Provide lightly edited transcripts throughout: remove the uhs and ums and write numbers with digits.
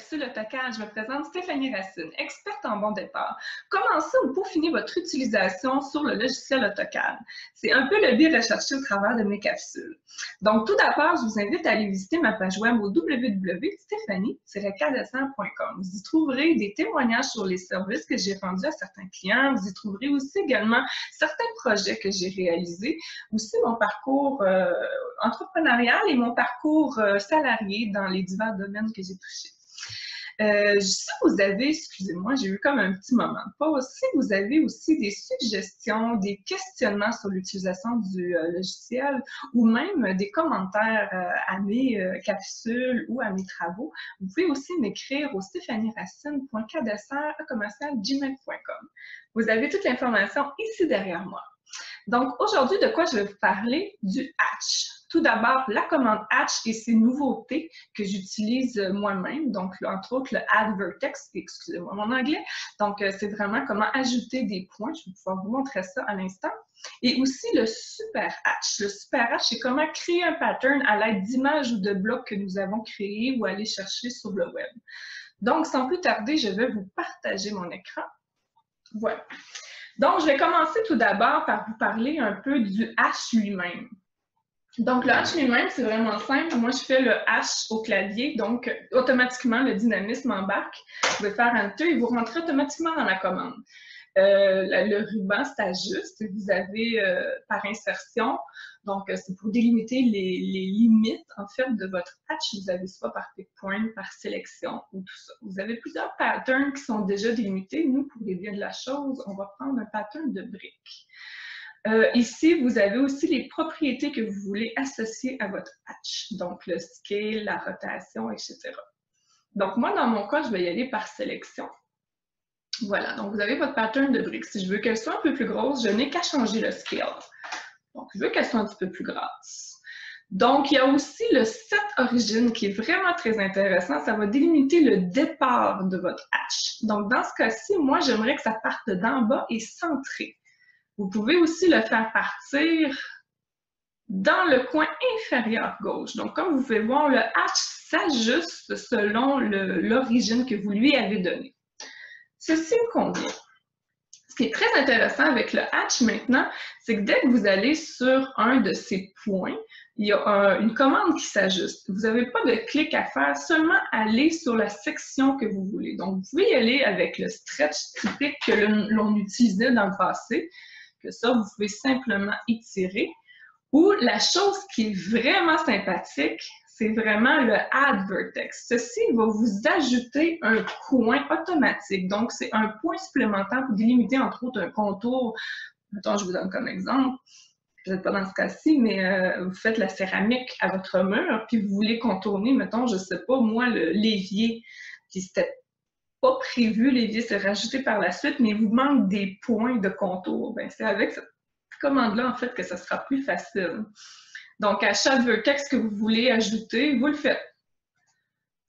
Capsule AutoCAD, je me présente Stéphanie Racine, experte en bon départ. Commencez ou peaufinez votre utilisation sur le logiciel AutoCAD. C'est un peu le but recherché au travers de mes capsules. Donc, tout d'abord, je vous invite à aller visiter ma page web au www.stephanie-cadessin.com. Vous y trouverez des témoignages sur les services que j'ai rendus à certains clients. Vous y trouverez aussi également certains projets que j'ai réalisés, aussi mon parcours entrepreneurial et mon parcours salarié dans les divers domaines que j'ai touchés. Si vous avez, excusez-moi, j'ai eu comme un petit moment de pause, si vous avez aussi des suggestions, des questionnements sur l'utilisation du logiciel ou même des commentaires à mes capsules ou à mes travaux, vous pouvez aussi m'écrire au stéphanieracine.cadessin@gmail.com. Vous avez toute l'information ici derrière moi. Donc, aujourd'hui, de quoi je vais vous parler? Du hatch. Tout d'abord, la commande hatch et ses nouveautés que j'utilise moi-même. Donc, entre autres, le add vertex, excusez-moi mon anglais. Donc, c'est vraiment comment ajouter des points. Je vais pouvoir vous montrer ça à l'instant. Et aussi le super hatch. Le super hatch, c'est comment créer un pattern à l'aide d'images ou de blocs que nous avons créés ou aller chercher sur le web. Donc, sans plus tarder, je vais vous partager mon écran. Voilà. Donc, je vais commencer tout d'abord par vous parler un peu du hash lui-même. Donc, le hash lui-même, c'est vraiment simple. Moi, je fais le hash au clavier, donc automatiquement, le dynamisme embarque. Vous pouvez faire Enter et vous rentrez automatiquement dans la commande. Le ruban, c'est à juste. Vous avez par insertion, donc c'est pour délimiter les limites, en fait, de votre hatch. Vous avez soit par pick-point, par sélection ou tout ça. Vous avez plusieurs patterns qui sont déjà délimités. Nous, pour les biens de la chose, on va prendre un pattern de briques. Ici, vous avez aussi les propriétés que vous voulez associer à votre hatch, donc le scale, la rotation, etc. Donc, moi, dans mon cas, je vais y aller par sélection. Voilà, donc vous avez votre pattern de briques. Si je veux qu'elle soit un peu plus grosse, je n'ai qu'à changer le scale. Donc, je veux qu'elle soit un petit peu plus grasse. Donc, il y a aussi le set origine qui est vraiment très intéressant. Ça va délimiter le départ de votre hatch. Donc, dans ce cas-ci, moi, j'aimerais que ça parte d'en bas et centré. Vous pouvez aussi le faire partir dans le coin inférieur gauche. Donc, comme vous pouvez voir, le hatch s'ajuste selon l'origine que vous lui avez donnée. Ceci me convient. Ce qui est très intéressant avec le hatch maintenant, c'est que dès que vous allez sur un de ces points, il y a une commande qui s'ajuste. Vous n'avez pas de clic à faire, seulement aller sur la section que vous voulez. Donc, vous pouvez y aller avec le stretch typique que l'on utilisait dans le passé, que ça, vous pouvez simplement étirer. Ou la chose qui est vraiment sympathique, c'est vraiment le Add Vertex. Ceci va vous ajouter un coin automatique. Donc, c'est un point supplémentaire pour délimiter, entre autres, un contour. Mettons, je vous donne comme exemple, peut-être pas dans ce cas-ci, mais vous faites la céramique à votre mur, puis vous voulez contourner, mettons, je sais pas, moi, l'évier, puis c'était pas prévu, l'évier s'est rajouté par la suite, mais il vous manque des points de contour. Bien, c'est avec cette commande-là, en fait, que ça sera plus facile. Donc, à chaque vertex que vous voulez ajouter, vous le faites.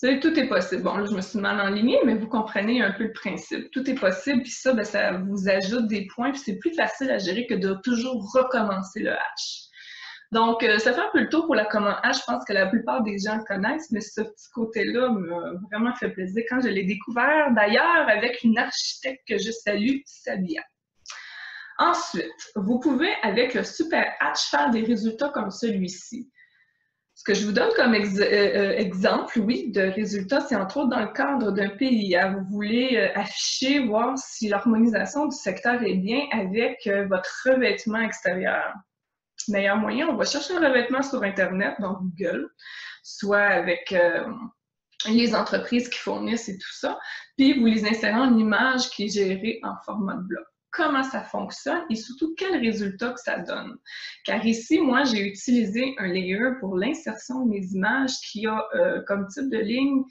Tout est possible. Bon, là, je me suis mal enlignée, mais vous comprenez un peu le principe. Tout est possible, puis ça, bien, ça vous ajoute des points, puis c'est plus facile à gérer que de toujours recommencer le hash. Donc, ça fait un peu le tour pour la commande hash. Je pense que la plupart des gens le connaissent, mais ce petit côté-là m'a vraiment fait plaisir quand je l'ai découvert, d'ailleurs, avec une architecte que je salue, Sabia. Ensuite, vous pouvez, avec le Super Hatch, faire des résultats comme celui-ci. Ce que je vous donne comme exemple, oui, de résultats, c'est entre autres dans le cadre d'un PIA. Vous voulez afficher, voir si l'harmonisation du secteur est bien avec votre revêtement extérieur. Meilleur moyen, on va chercher un revêtement sur Internet, donc Google, soit avec les entreprises qui fournissent et tout ça, puis vous les insérez en image qui est gérée en format de bloc. Comment ça fonctionne et surtout quel résultat que ça donne. Car ici, moi, j'ai utilisé un layer pour l'insertion de mes images qui a comme type de ligne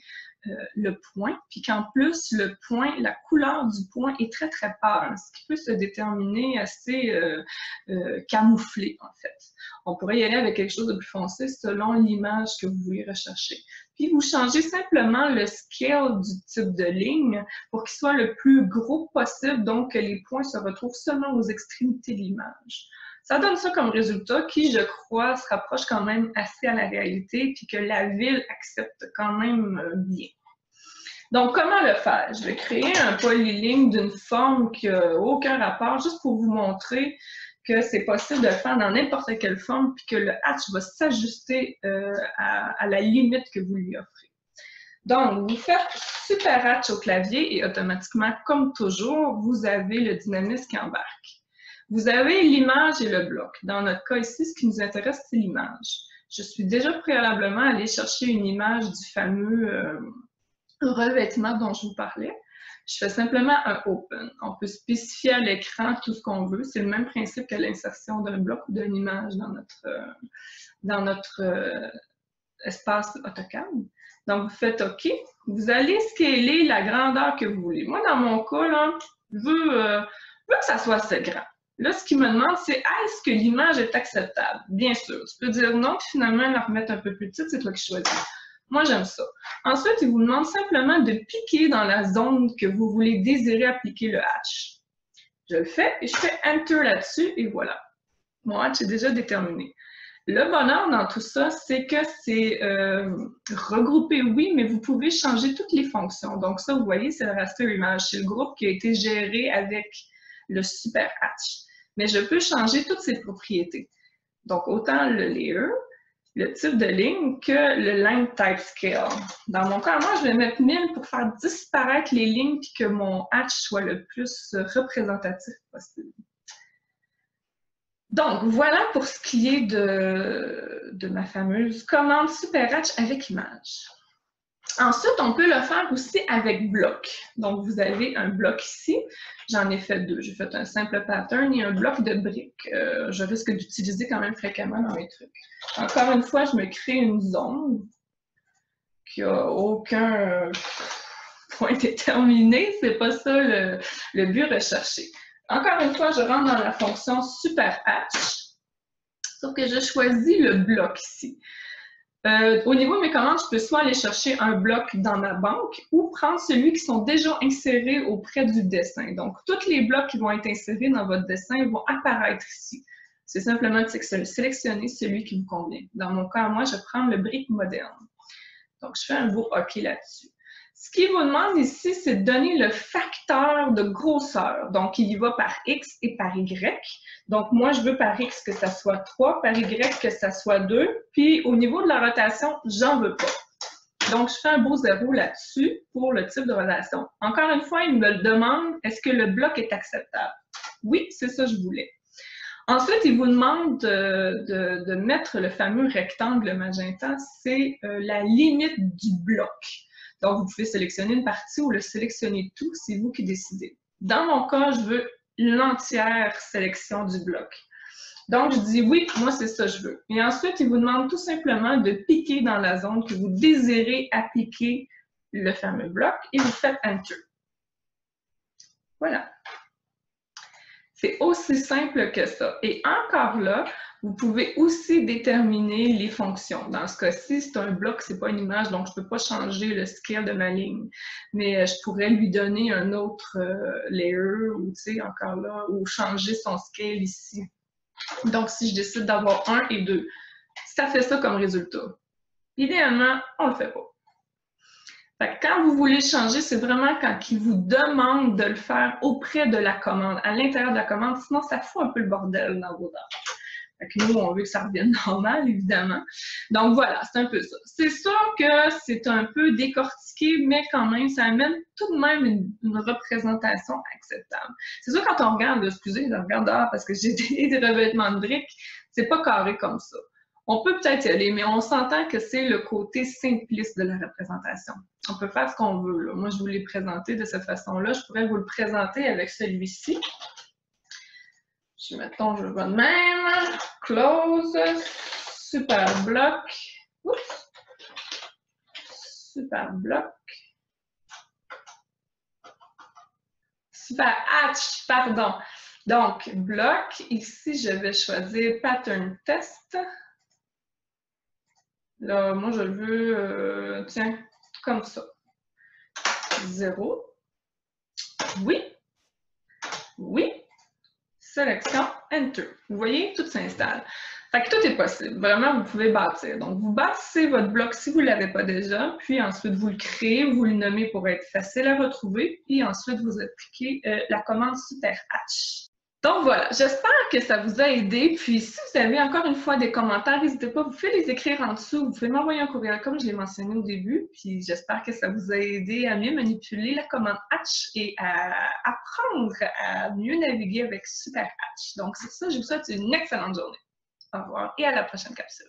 le point, puis qu'en plus, le point, la couleur du point est très, très pâle, ce qui peut se déterminer assez camouflé, en fait. On pourrait y aller avec quelque chose de plus foncé selon l'image que vous voulez rechercher. Puis, vous changez simplement le scale du type de ligne pour qu'il soit le plus gros possible, donc que les points se retrouvent seulement aux extrémités de l'image. Ça donne ça comme résultat qui, je crois, se rapproche quand même assez à la réalité puis que la ville accepte quand même bien. Donc, comment le faire? Je vais créer un polyligne d'une forme qui n'a aucun rapport, juste pour vous montrer que c'est possible de le faire dans n'importe quelle forme, puis que le hatch va s'ajuster à la limite que vous lui offrez. Donc, vous faites super hatch au clavier et automatiquement, comme toujours, vous avez le dynamisme qui embarque. Vous avez l'image et le bloc. Dans notre cas ici, ce qui nous intéresse, c'est l'image. Je suis déjà préalablement allée chercher une image du fameux revêtement dont je vous parlais. Je fais simplement un open. On peut spécifier à l'écran tout ce qu'on veut. C'est le même principe que l'insertion d'un bloc ou d'une image dans notre espace AutoCAD. Donc, vous faites OK. Vous allez scaler la grandeur que vous voulez. Moi, dans mon cas, là, je veux que ça soit assez grand. Là, ce qu'il me demande, c'est est-ce que l'image est acceptable? Bien sûr. Tu peux dire non, puis finalement la remettre un peu plus petite, c'est toi qui choisis. Moi, j'aime ça. Ensuite, il vous demande simplement de piquer dans la zone que vous voulez désirer appliquer le hatch. Je le fais et je fais Enter là-dessus et voilà. Mon hatch est déjà déterminé. Le bonheur dans tout ça, c'est que c'est regroupé, oui, mais vous pouvez changer toutes les fonctions. Donc ça, vous voyez, c'est le raster image. C'est le groupe qui a été géré avec le super hatch. Mais je peux changer toutes ses propriétés. Donc, autant le layer, le type de ligne que le line type scale. Dans mon cas, moi, je vais mettre 1000 pour faire disparaître les lignes et que mon hatch soit le plus représentatif possible. Donc, voilà pour ce qui est de ma fameuse commande super hatch avec image. Ensuite, on peut le faire aussi avec bloc. Donc, vous avez un bloc ici. J'en ai fait deux. J'ai fait un simple pattern et un bloc de briques. Je risque d'utiliser quand même fréquemment dans mes trucs. Encore une fois, je me crée une zone qui n'a aucun point déterminé. C'est pas ça le but recherché. Encore une fois, je rentre dans la fonction super hatch. Sauf que je choisis le bloc ici. Au niveau de mes commandes, je peux soit aller chercher un bloc dans ma banque ou prendre celui qui sont déjà insérés auprès du dessin. Donc, tous les blocs qui vont être insérés dans votre dessin vont apparaître ici. C'est simplement de sélectionner celui qui vous convient. Dans mon cas, moi, je prends le brique moderne. Donc, je fais un beau OK là-dessus. Ce qu'il vous demande ici, c'est de donner le facteur de grosseur. Donc, il y va par X et par Y. Donc, moi, je veux par X que ça soit 3, par Y que ça soit 2. Puis, au niveau de la rotation, j'en veux pas. Donc, je fais un beau 0 là-dessus pour le type de rotation. Encore une fois, il me demande, est-ce que le bloc est acceptable? Oui, c'est ça que je voulais. Ensuite, il vous demande de mettre le fameux rectangle magenta, c'est la limite du bloc. Donc, vous pouvez sélectionner une partie ou le sélectionner tout, c'est vous qui décidez. Dans mon cas, je veux l'entière sélection du bloc. Donc, je dis oui, moi, c'est ça que je veux. Et ensuite, il vous demande tout simplement de piquer dans la zone que vous désirez appliquer le fameux bloc et vous faites Enter. Voilà. C'est aussi simple que ça. Et encore là, vous pouvez aussi déterminer les fonctions. Dans ce cas-ci, c'est un bloc, c'est pas une image, donc je peux pas changer le scale de ma ligne. Mais je pourrais lui donner un autre layer, ou tu sais, encore là, ou changer son scale ici. Donc, si je décide d'avoir 1 et 2, ça fait ça comme résultat. Idéalement, on le fait pas. Fait que quand vous voulez changer, c'est vraiment quand il vous demande de le faire auprès de la commande, à l'intérieur de la commande, sinon ça fout un peu le bordel dans vos dents. Fait que nous, on veut que ça revienne normal, évidemment. Donc voilà, c'est un peu ça. C'est sûr que c'est un peu décortiqué, mais quand même, ça amène tout de même une représentation acceptable. C'est sûr, quand on regarde, excusez, je regarde dehors parce que j'ai des revêtements de briques, c'est pas carré comme ça. On peut peut-être y aller, mais on s'entend que c'est le côté simpliste de la représentation. On peut faire ce qu'on veut, là. Moi, je vous l'ai présenté de cette façon-là. Je pourrais vous le présenter avec celui-ci. Mettons, je vais de même. Close. Super bloc. Oups. Super bloc. Super hatch, pardon. Donc, bloc. Ici, je vais choisir Pattern Test. Là, moi, je le veux, tiens, comme ça. 0. Oui. Oui. Sélection, Enter. Vous voyez, tout s'installe. Fait que tout est possible. Vraiment, vous pouvez bâtir. Donc, vous bâtissez votre bloc si vous ne l'avez pas déjà, puis ensuite, vous le créez, vous le nommez pour être facile à retrouver, puis ensuite, vous appliquez la commande super hatch. Donc voilà, j'espère que ça vous a aidé. Puis si vous avez encore une fois des commentaires, n'hésitez pas, vous pouvez les écrire en dessous. Vous pouvez m'envoyer un courriel comme je l'ai mentionné au début. Puis j'espère que ça vous a aidé à mieux manipuler la commande Hatch et à apprendre à mieux naviguer avec Super Hatch. Donc sur ça, je vous souhaite une excellente journée. Au revoir et à la prochaine capsule.